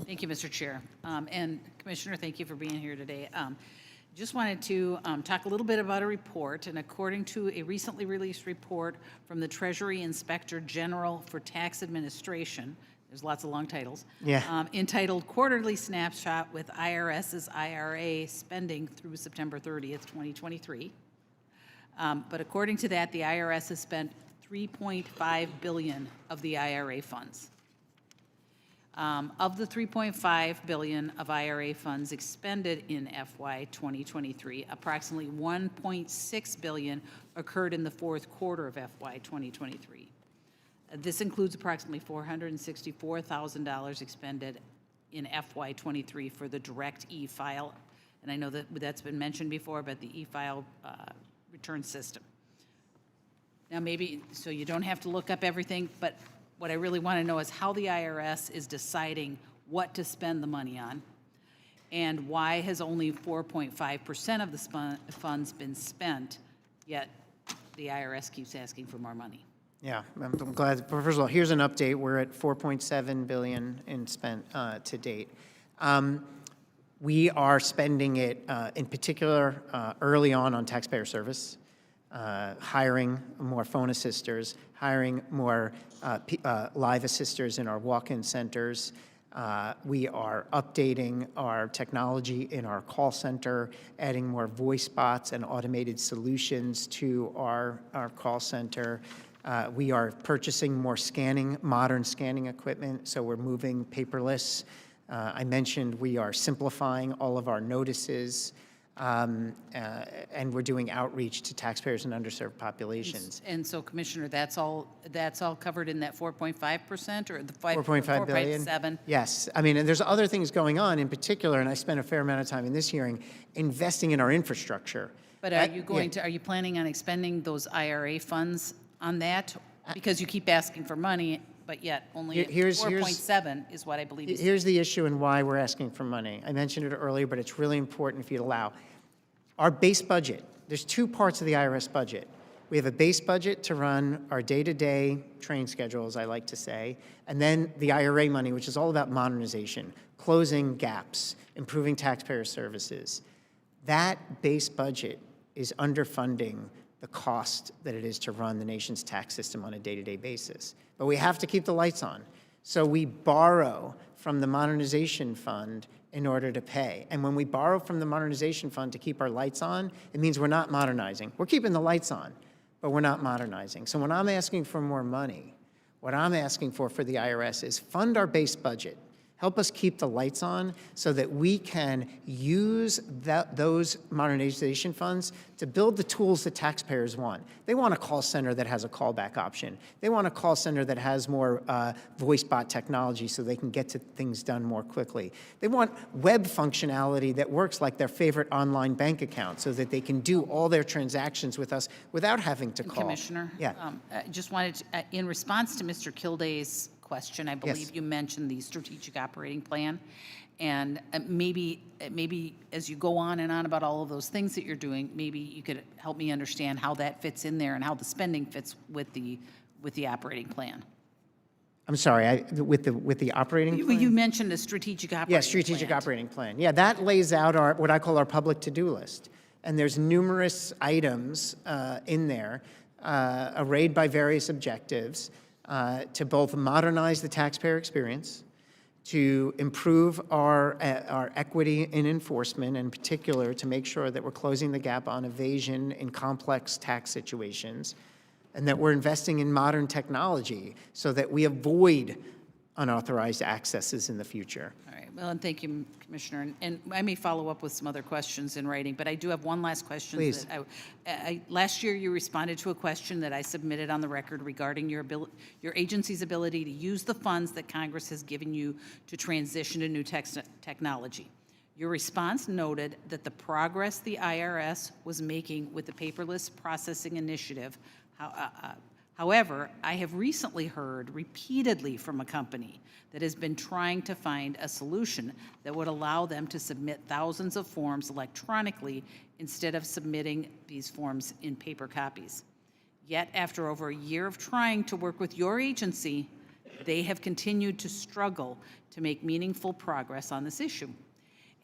Thank you, Mr. Chair. And Commissioner, thank you for being here today. Just wanted to talk a little bit about a report, and according to a recently released report from the Treasury Inspector General for Tax Administration, there's lots of long titles, entitled Quarterly Snapshot with IRS's IRA Spending through September 30th, 2023. But according to that, the IRS has spent $3.5 billion of the IRA funds. Of the $3.5 billion of IRA funds expended in FY 2023, approximately $1.6 billion occurred in the fourth quarter of FY 2023. This includes approximately $464,000 expended in FY 23 for the direct e-file, and I know that that's been mentioned before, but the e-file return system. Now maybe, so you don't have to look up everything, but what I really want to know is how the IRS is deciding what to spend the money on, and why has only 4.5% of the funds been spent, yet the IRS keeps asking for more money. Yeah, I'm glad. First of all, here's an update. We're at $4.7 billion in spent to date. We are spending it in particular early on taxpayer service, hiring more phone assisters, hiring more live assisters in our walk-in centers. We are updating our technology in our call center, adding more voice bots and automated solutions to our call center. We are purchasing more modern scanning equipment, so we're moving paperless. I mentioned we are simplifying all of our notices, and we're doing outreach to taxpayers and underserved populations. And so, Commissioner, that's all covered in that 4.5% or the 4.5 billion? 4.7? Yes. I mean, and there's other things going on in particular, and I spent a fair amount of time in this hearing investing in our infrastructure. But are you going to, are you planning on expending those IRA funds on that? Because you keep asking for money, but yet only 4.7 is what I believe is. Here's the issue and why we're asking for money. I mentioned it earlier, but it's really important if you'd allow. Our base budget, there's two parts of the IRS budget. We have a base budget to run our day-to-day train schedule, as I like to say, and then the IRA money, which is all about modernization, closing gaps, improving taxpayer services. That base budget is underfunding the cost that it is to run the nation's tax system on a day-to-day basis. But we have to keep the lights on. So we borrow from the modernization fund in order to pay. And when we borrow from the modernization fund to keep our lights on, it means we're not modernizing. We're keeping the lights on, but we're not modernizing. So when I'm asking for more money, what I'm asking for the IRS is fund our base budget. Help us keep the lights on so that we can use those modernization funds to build the tools that taxpayers want. They want a call center that has a callback option. They want a call center that has more voice bot technology so they can get to things done more quickly. They want web functionality that works like their favorite online bank account so that they can do all their transactions with us without having to call. Commissioner, yeah. I just wanted to, in response to Mr. Kilday's question, I believe you mentioned the strategic operating plan, and maybe as you go on and on about all of those things that you're doing, maybe you could help me understand how that fits in there and how the spending fits with the operating plan. I'm sorry, with the operating plan? You mentioned a strategic operating plan. Yeah, strategic operating plan. Yeah, that lays out what I call our public to-do list. And there's numerous items in there arrayed by various objectives to both modernize the taxpayer experience, to improve our equity in enforcement, in particular to make sure that we're closing the gap on evasion in complex tax situations, and that we're investing in modern technology so that we avoid unauthorized accesses in the future. All right. Well, and thank you, Commissioner. And I may follow up with some other questions in writing, but I do have one last question. Please. Last year, you responded to a question that I submitted on the record regarding your agency's ability to use the funds that Congress has given you to transition to new technology. Your response noted that the progress the IRS was making with the paperless processing initiative. However, I have recently heard repeatedly from a company that has been trying to find a solution that would allow them to submit thousands of forms electronically instead of submitting these forms in paper copies. Yet, after over a year of trying to work with your agency, they have continued to struggle to make meaningful progress on this issue.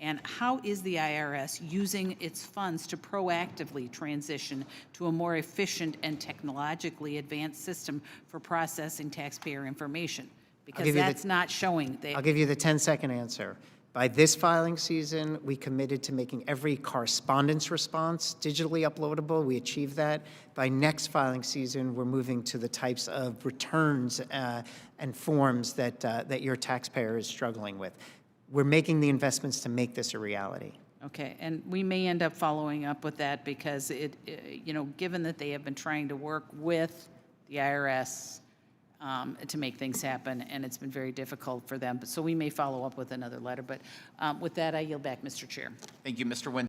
And how is the IRS using its funds to proactively transition to a more efficient and technologically advanced system for processing taxpayer information? Because give you the- that's not showing. I'll give you the 10-second answer. By this filing season, we committed to making every correspondence response digitally uploadable. We achieved that. By next filing season, we're moving to the types of returns and forms that your taxpayer is struggling with. We're making the investments to make this a reality. Okay, and we may end up following up with that because given that they have been trying to work with the IRS to make things happen, and it's been very difficult for them. So we may follow up with another letter. But with that, I yield back, Mr. Chair. Thank you, Mr. Wynn.